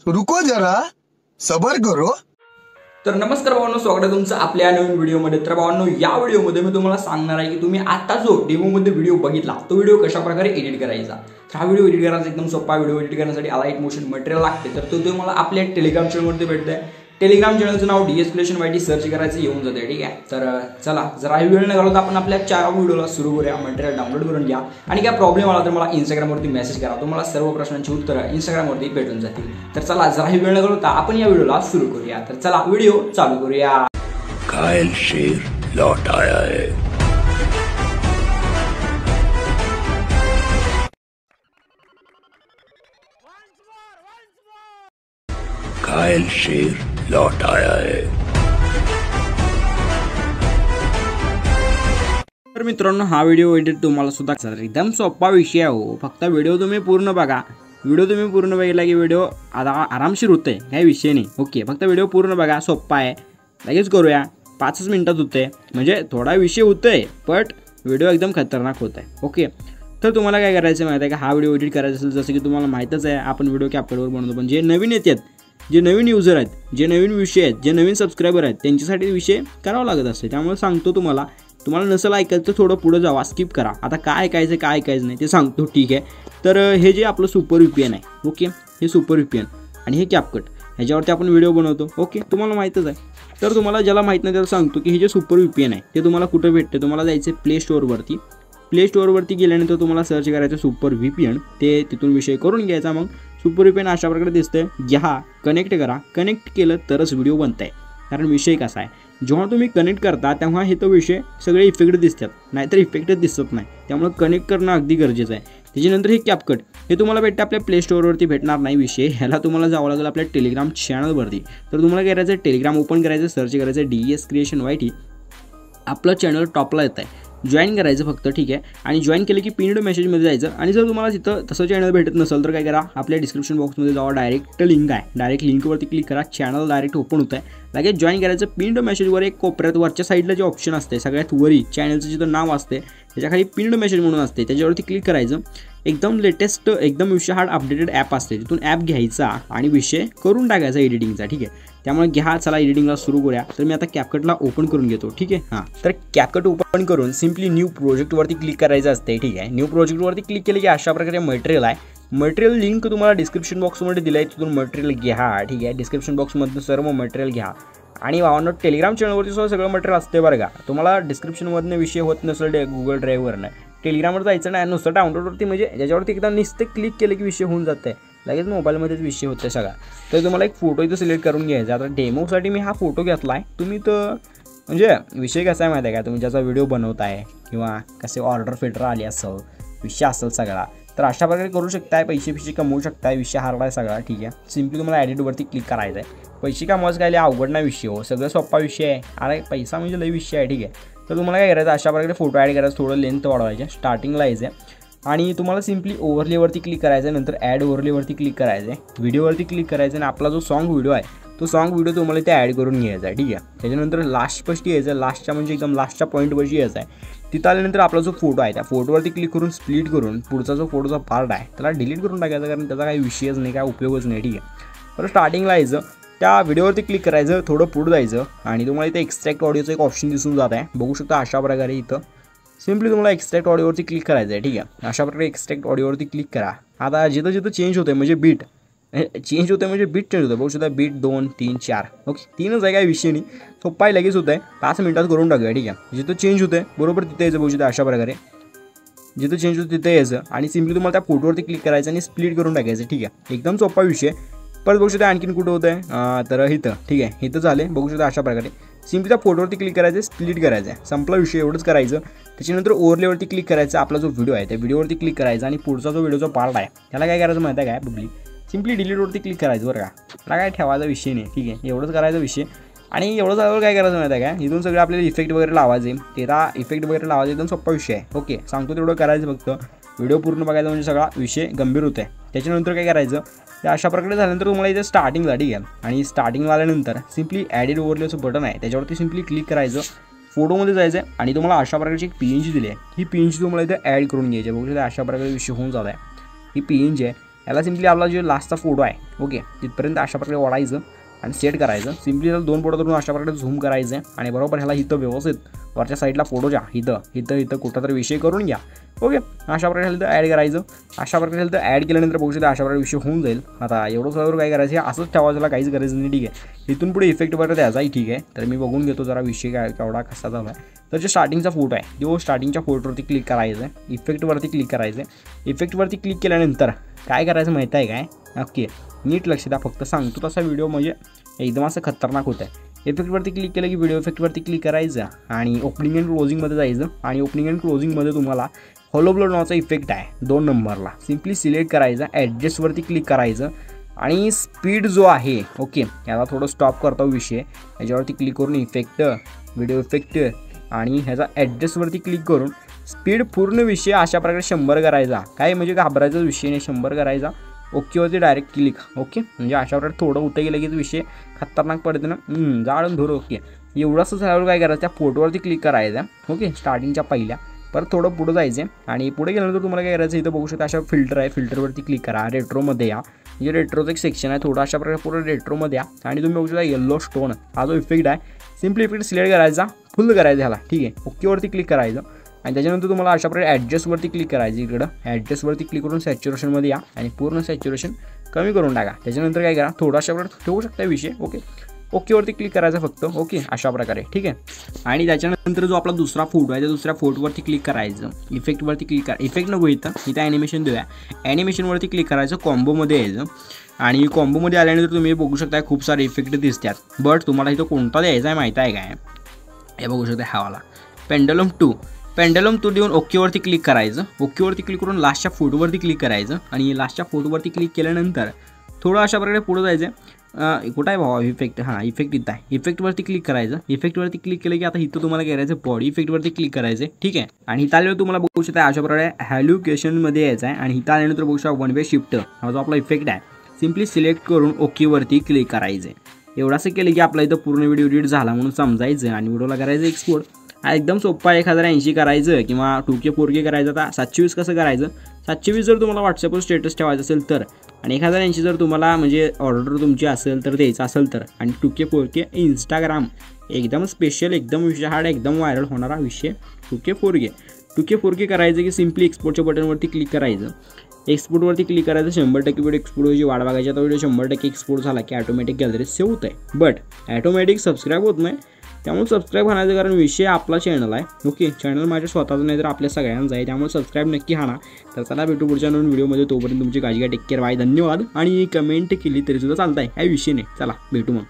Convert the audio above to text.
रुको जरा सबर करो। तर नमस्कार भावांनो, स्वागत आहे तुमचं आपल्या नवीन व्हिडिओमध्ये। तर भावांनो, या व्हिडिओमध्ये मी तुम्हाला सांगणार आहे की तुम्ही आता जो डेमोमध्ये व्हिडिओ बघितला तो व्हिडिओ कशा प्रकारे एडिट करायचा। तर हा व्हिडिओ एडिट करायचा एकदम सोपा। व्हिडिओ एडिट करण्यासाठी लाईट मोशन मटेरियल लागते, तर तो तुम्हाला आपल्या टेलिग्राम चॅनलवरती भेटतंय। टेलिग्राम चॅनलचं नाव DS Creation YT सर्च करायचं येऊन जाते, ठीक आहे। तर चला जरा वेळ न घालवता आपण आपल्या व्हिडिओला सुरू करूया। मटेरियल डाउनलोड करून घ्या आणि काय प्रॉब्लेम आला तर मला इंस्टाग्रामवरती मेसेज करा, तुम्हाला सर्व प्रश्नांची उत्तरं इंस्टाग्रामवरती भेटून जातील। तर चला जरा वेळ न घालवता आपण या व्हिडिओला सुरू करूया। तर चला व्हिडिओ चालू करूया। घायल शेर लौट आया है। घायल शेर लौट आया है। तर मित्रांनो, हा व्हिडिओ एडिट तुम्हाला सुद्धा एकदम सोपा विषय आहे हो। फक्त व्हिडिओ तुम्ही पूर्ण बघा। व्हिडिओ तुम्ही पूर्ण बघितला की व्हिडिओ आरामशीर होते, काही विषय नाही। ओके, फक्त व्हिडिओ पूर्ण बघा, सोपा आहे, लगेच करूया। 5 मिनिटात होते, म्हणजे थोडा विषय होतोय बट व्हिडिओ एकदम खतरनाक होत आहे। ओके, तर तुम्हाला काय करायचं माहिती आहे का, हा व्हिडिओ एडिट करायचा असेल, जसं की तुम्हाला माहीतच आहे आपण व्हिडिओ कॅप्कटवर बनवतो, पण जे नवीन येतात, जे नवीन युजर आहेत, जे नवीन विषय आहेत, जे नवीन सबस्क्रायबर आहेत, त्यांच्यासाठी विषय करावा लागत असते। त्यामुळे सांगतो तुम्हाला नसेल ऐकायचं तर थोडं पुढे जावा, स्किप करा। आता काय ऐकायचं नाही ते सांगतो, ठीक आहे। तर हे जे आपलं सुपर VPN आहे, ओके, हे सुपर VPN आणि हे कॅपकट, ह्याच्यावरती आपण व्हिडिओ बनवतो। ओके, तुम्हाला माहीतच आहे। तर तुम्हाला ज्याला माहीत नाही त्याला सांगतो की हे जे सुपर VPN आहे ते तुम्हाला कुठं भेटते। तुम्हाला जायचं प्ले स्टोअरवरती गेल्यानंतर तुम्हाला सर्च करायचं सुपर VPN, ते तिथून विषय करून घ्यायचा। मग सुपर VPN अशा प्रकारे दिसतंय, घ्या, कनेक्ट करा। कनेक्ट केलं तरच व्हिडिओ बनताय, कारण विषय कसा आहे, जेव्हा तुम्ही कनेक्ट करता तेव्हा हे तो विषय सगळे इफेक्ट दिसतात, नाहीतर इफेक्टच दिसत नाही। त्यामुळे कनेक्ट करणं अगदी गरजेचं आहे। त्याच्यानंतर हे कॅपकट हे तुम्हाला भेटतं आपल्या प्ले स्टोअरवरती भेटणार नाही विषय, ह्याला तुम्हाला जावं लागेल आपल्या टेलिग्राम चॅनलवरती। तर तुम्हाला काय करायचं, टेलिग्राम ओपन करायचं, सर्च करायचं DS Creation YT, आपलं चॅनल टॉपला येत आहे, जॉईन करायचं फक्त, ठीक आहे। आणि जॉईन केलं की पिनड मेसेजमध्ये जायचं, आणि जर तुम्हाला तिथं तसं चॅनल भेटत नसेल तर काय करा, आपल्या डिस्क्रिप्शन बॉक्समध्ये जावा, डायरेक्ट लिंक आहे, डायरेक्ट लिंकवरती क्लिक करा, चॅनल डायरेक्ट ओपन होतं आहे, लगेच जॉईन करायचं। पिनड मेसेजवर एक कोपऱ्यात वरच्या साईडला जे ऑप्शन असते सगळ्यात वरी, चॅनलचं जिथं नाव असते त्याच्याखाली पिनड मेसेज म्हणून असते, त्याच्यावरती क्लिक करायचं। एकदम लेटेस्ट, एकदम विषय हार्ड अपडेटेड ॲप असते, तिथून ॲप घ्यायचा आणि विषय करून टाकायचा एडिटिंगचा, ठीक आहे। त्यामुळे घ्या, चला एडिटिंगला सुरू करूया। तर मी आता कॅपकटला ओपन करून घेतो, ठीक आहे। हां, तर कॅपकट ओपन करून सिम्पली न्यू प्रोजेक्टवरती क्लिक करायचं असते, ठीक आहे। न्यू प्रोजेक्टवरती क्लिक केलं की अशा प्रकारे मटेरियल आहे। मटेरियल लिंक तुम्हाला डिस्क्रिप्शन बॉक्समध्ये दिलं आहे, तिथून मटेरियल घ्या, ठीक आहे। डिस्क्रिप्शन बॉक्समधून सर्व मटेरियल घ्या। आणि भावांनो, टेलिग्राम चॅनलवरती सुद्धा सगळं मटेरियल असते बरं का। तुम्हाला डिस्क्रिप्शनमधनं विषय होत नसेल गुगल ड्राईव्हवरनं, टेलिग्रामवर जायचं नाही, नुसतं डाउनलोडवरती, म्हणजे ज्याच्यावरती एकदा नुसतं क्लिक केलं की विषय होऊन जातं आहे, लगेच मोबाईलमध्येच विषय होतं सगळा। तर तुम्हाला एक फोटो इथं सिलेक्ट करून घ्यायचा। आता डेमोसाठी मी हा फोटो घेतला आहे। तुम्ही तर म्हणजे विषय कसा आहे माहिती आहे का, तुम्ही ज्याचा व्हिडिओ बनवताय किंवा कसे ऑर्डर आली असेल, विषय असेल सगळा, तर अशा प्रकारे करू शकताय, पैसे कमवू शकताय। विषय हार्ड आहे सगळा, ठीक आहे। सिम्पली तुम्हाला एडिटवरती क्लिक करायचं आहे। पैसे कमवायचं काय अवघड नाही विषय हो, सगळं सोपा विषय आहे। अरे पैसा म्हणजे लई विषय आहे, ठीक आहे। तर तुम्हाला काय करायचं, अशा प्रकारे फोटो ॲड करायचं, थोडं लेंथ वाढवायचे, स्टार्टिंगला यायचं आहे, आणि तुम्हाला सिम्पली ओव्हरलेवरती क्लिक करायचं आहे, नंतर ॲड ओव्हरलेवरती क्लिक करायचं आहे, व्हिडिओवरती क्लिक करायचं, आणि आपला जो सॉन्ग व्हिडिओ आहे तो सॉन्ग व्हिडिओ तुम्हाला इथे ॲड करून घ्यायचा आहे, ठीक आहे। त्याच्यानंतर लास्टपाशी यायचं, लास्टच्या म्हणजे एकदम लास्टच्या पॉईंटपाशी यायचं आहे। तिथं आल्यानंतर आपला जो फोटो आहे त्या फोटोवरती क्लिक करून स्प्लिट करून पुढचा जो फोटोचा पार्ट आहे त्याला डिलीट करून टाकायचा, कारण त्याचा काही विषयच नाही, काय उपयोगच नाही, ठीक आहे। तर स्टार्टिंगला यायचं, त्या व्हिडिओवरती क्लिक करायचं, थोडं पुढं जायचं, आणि तुम्हाला इथे एक्स्ट्रॅक्ट ऑडिओचं एक ऑप्शन दिसून जात आहे, बघू शकता अशा प्रकारे। इथं सिम्पली तुम्हाला एक्स्ट्रॅक्ट ऑडिओवरती क्लिक करायचं आहे, ठीक आहे। अशा प्रकारे एक्स्ट्रॅक्ट ऑडिओवरती क्लिक करा। आता जिथं चेंज होतं म्हणजे बीट चेंज होतं, बघू शकता, बीट 2, 3, 4, ओके, 3च आहे, काय विषय नाही, सोपा आहे, लगेच होतं आहे, 5 मिनिटात करून टाकूया, ठीक आहे। जिथं चेंज होतं आहे बरोबर तिथे यायचं, बघू शकता अशा प्रकारे, जिथं चेंज होतं तिथे यायचं, आणि सिम्पली तुम्हाला त्या फोटोवरती क्लिक करायचं आणि स्प्लिट करून टाकायचं, ठीक आहे। एकदम सोपा विषय। परत बघू शकता आणखीन कुठं होतं आहे, तर इथं, ठीक आहे, इथं झालं, बघू शकता अशा प्रकारे। सिम्पली त्या फोटोवरती क्लिक करायचं, स्प्लिट करायचं आहे, संपला विषय, एवढंच करायचं। त्याच्यानंतर ओव्हरलेवरती क्लिक करायचं, आपला जो व्हिडिओ आहे त्या व्हिडिओवरती क्लिक करायचा, आणि पुढचा जो व्हिडिओचा पार्ट आहे त्याला काय करायचं माहिती आहे काय, पब्लिक सिम्पली डिलीटवरती क्लिक करायचं बरं का, त्याला काय ठेवायचा विषय नाही, ठीक आहे। एवढंच करायचा विषय, आणि एवढं झाल्यावर काय करायचं माहिती आहे काय, इथून सगळं आपल्याला इफेक्ट वगैरे लावायचे, तेरा इफेक्ट वगैरे लावायचे, एकदम सोपा विषय आहे, ओके, सांगतो तेवढं करायचं फक्त। व्हिडिओ पूर्ण बघायचा म्हणजे सगळा विषय गंभीर होत आहे। त्याच्यानंतर काय करायचं, ते अशा प्रकारे झाल्यानंतर तुम्हाला इथे स्टार्टिंगला, ठीक आहे, आणि स्टार्टिंगला आल्यानंतर सिम्पली ॲडिट ओव्हरलेचं बटन आहे त्याच्यावरती सिम्पली क्लिक करायचं, फोटोमध्ये जायचं आहे, आणि तुम्हाला अशा प्रकारची एक PNG दिली आहे, ही PNG तुम्हाला इथे ॲड करून घ्यायची आहे, बघू शकता अशा प्रकारे विषय होऊन जात आहे। ही PNG आहे, याला सिम्पली आपला जो लास्टचा फोटो आहे ओके तिथपर्यंत अशा प्रकारे ओढायचं आणि सेट करायचं. सिम्पली त्याला 2 बोटं धरून अशा प्रकारे झूम करायचं आणि बरोबर ह्याला इथं व्यवस्थित वरच्या साईडला फोटोच्या इथं कुठं तरी विषय करून घ्या ओके. अशा प्रकारे ह्याला ॲड करायचं. अशा प्रकारे ह्याला ॲड केल्यानंतर बघू शकता अशा प्रकारे विषय होऊन जाईल. आता एवढं सगळं काय करायचं आहे असंच ठेवायचं, त्याला काहीच गरज नाही ठीक आहे. इथून पुढे इफेक्टवर द्यायचाही ठीक आहे. तर मी बघून घेतो जरा विषय काय केवढा कसा झाला आहे. तर जो स्टार्टिंगचा फोटो आहे तो स्टार्टिंगच्या फोटोवरती क्लिक करायचं आहे, इफेक्टवरती क्लिक करायचं आहे. इफेक्टवरती क्लिक केल्यानंतर काय करायचं माहीत आहे काय ओके नीट लक्ष द्या, फक्त सांगतो तसा व्हिडिओ म्हणजे एकदम असं खतरनाक होतं आहे. इफेक्टवरती क्लिक केलं की व्हिडिओ इफेक्टवरती क्लिक करायचं आणि ओपनिंग अँड क्लोजिंगमध्ये जायचं आणि ओपनिंग अँड क्लोजिंगमध्ये तुम्हाला हॉलो ब्लो नावाचा इफेक्ट आहे 2 नंबरला. सिम्पली सिलेक्ट करायचा, ॲडजस्टवरती क्लिक करायचं आणि स्पीड जो आहे ओके याला थोडं स्टॉप करतो विषय. याच्यावरती क्लिक करून इफेक्ट व्हिडिओ इफेक्ट आणि ह्याचा ॲडजस्टवरती क्लिक करून स्पीड पूर्ण विषय अशा प्रकारे 100 करायचा. काय म्हणजे घाबरायचा विषय नाही, 100 करायचा. ओकेवरती डायरेक्ट क्लिक ओके म्हणजे अशा प्रकारे थोडं होतं गेलं की विषय खतरनाक पडते ना जाळून धरू ओके. एवढंच झाल्यावर काय करायचं त्या फोटोवरती क्लिक करायचं ओके स्टार्टिंगच्या पहिल्या. परत थोडं पुढं जायचं आणि पुढे गेल्यानंतर तुम्हाला काय करायचं इथं बघू शकता अशा फिल्टर आहे, फिल्टरवरती क्लिक करा. रेट्रोमध्ये या, म्हणजे रेट्रोचं एक सेक्शन आहे थोडं अशा प्रकारे पूर्ण रेट्रोमध्ये या आणि तुम्ही बघू शकता येल्लो स्टोन हा जो इफेक्ट आहे सिम्पली इफेक्ट सिलेक्ट करायचा, फुल करायचा ह्याला ठीक आहे. ओकेवरती क्लिक करायचं आणि त्याच्यानंतर तुम्हाला अशा प्रकारे ॲडजस्टवरती क्लिक करायचं. इकडं ॲडजस्टवरती क्लिक करून सॅच्युरेशनमध्ये या आणि पूर्ण सॅच्युरेशन कमी करून टाका. त्याच्यानंतर काय करा थोडा अशा प्रकारे ठेवू शकता विषय ओके. ओकेवरती क्लिक करायचं फक्त ओके अशा प्रकारे ठीक आहे. आणि त्याच्यानंतर जो आपला दुसरा फोटो आहे त्या दुसऱ्या फोटोवरती क्लिक करायचं. इफेक्टवरती क्लिक करा, इफेक्ट नको इथं ॲनिमेशन देऊया. ॲनिमेशनवरती क्लिक करायचं, कॉम्बोमध्ये यायचं आणि कॉम्बोमध्ये आल्यानंतर तुम्ही बघू शकता खूप सारे इफेक्ट दिसतात. बट तुम्हाला इथं कोणता द्यायचा आहे माहीत आहे काय, हे बघू शकता हावाला पेंडलम 2 देऊन ओकेवरती क्लिक करायचं. ओकेवरती क्लिक करून लास्टच्या फोटोवरती क्लिक करायचं आणि लास्टच्या फोटोवरती क्लिक केल्यानंतर थोडं अशा प्रकारे पुढं जायचं. कुठं आहे भावा इफेक्ट, इफेक्ट इथं आहे. इफेक्टवरती क्लिक करायचं. इफेक्टवरती क्लिक केलं की आता इथं तुम्हाला करायचं बॉडी इफेक्टवरती क्लिक करायचं ठीक आहे. आणि इथं आल्यावर तुम्हाला बघू शकता अशा प्रकारे हॅल्युकेशनमध्ये यायचं आहे आणि इथं आल्यानंतर बघू शकता 1 वे शिफ्ट हा जो आपला इफेक्ट आहे सिम्पली सिलेक्ट करून ओकेवरती क्लिक करायचं. एवढं केलं की आपला इथं पूर्ण व्हिडिओ एडिट झाला म्हणून समजायचं आणि व्हिडिओला करायचं एक्सपोर्ट. हा एकदम सोपा 1080 करायचं किंवा 2K 4K करायचं. आता 720 कसं करायचं, 720 जर तुम्हाला व्हॉट्सअपवर स्टेटस ठेवायचं असेल तर आणि 1080 जर तुम्हाला म्हणजे ऑर्डर तुमची असेल तर द्यायचं असेल तर आणि 2K 4K इंस्टाग्राम एकदम स्पेशल एकदम विषय हार्ड एकदम व्हायरल होणारा विषय 2K 4K करायचं की सिम्पली एक्सपोर्टच्या बटनवरती क्लिक करायचं. एक्सपोर्टवरती क्लिक करायचं 100% व्हिडिओ एक्सपोर्ट व्हायची वाट बघायची. आता व्हिडिओ 100% एक्सपोर्ट झाला की ऑटोमॅटिक गॅलरीत सेव्ह होत आहे. बट ऑटोमॅटिक सबस्क्राईब होत नाही, त्यामुळे सबस्क्राईब होण्याचं कारण विषय आपला चॅनल आहे ओके. चॅनल माझ्या स्वतःचं नाही तर आपल्या सगळ्यांचं आहे, त्यामुळे सबस्क्राईब नक्की हाणा. तर चला भेटू पुढच्या नवीन व्हिडिओमध्ये. तोपर्यंत तुमची काळजी घ्या, टेक केअर बाय, धन्यवाद. आणि कमेंट केली तरी सुद्धा चालत आहे, काही विषय नाही. चला भेटू मग.